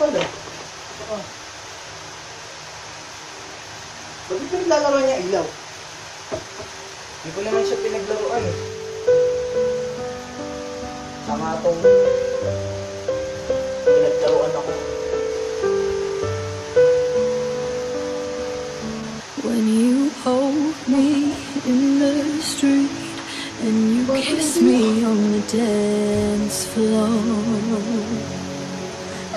pala. Bakit pinaglalaro niya ilaw? Hindi ko naman siya pinaglaruan eh. Tama itong pinaglaruan ako. When you hold me in the street and you kiss me on the dance floor,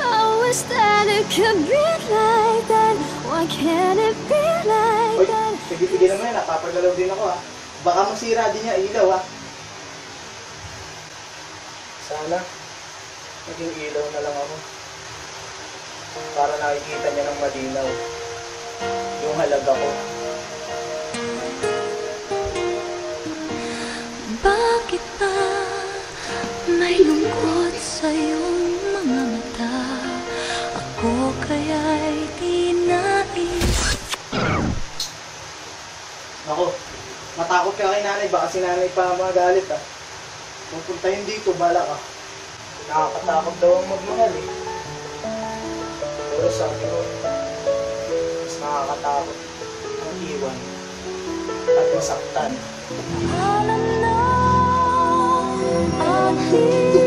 I wish that it could be like that. Why can't it be like that? Sige naman yan, napapagalaw din ako ha. Baka masira din niya ilaw ha. Sana naging ilaw na lang ako para nakikita niya ng malinaw yung halaga ko. Bakit ba may lungkot sa iyong mga mata? Ako kaya'y di nais. Ako, matakot ka kay nanay, baka si nanay pa magalit ha. Pupuntahin dito, bala ka. Nakakatakot daw ang magmahal eh. Pero sabi ko, mas nakakatakot ang iwan at masaktan. Alam na, ating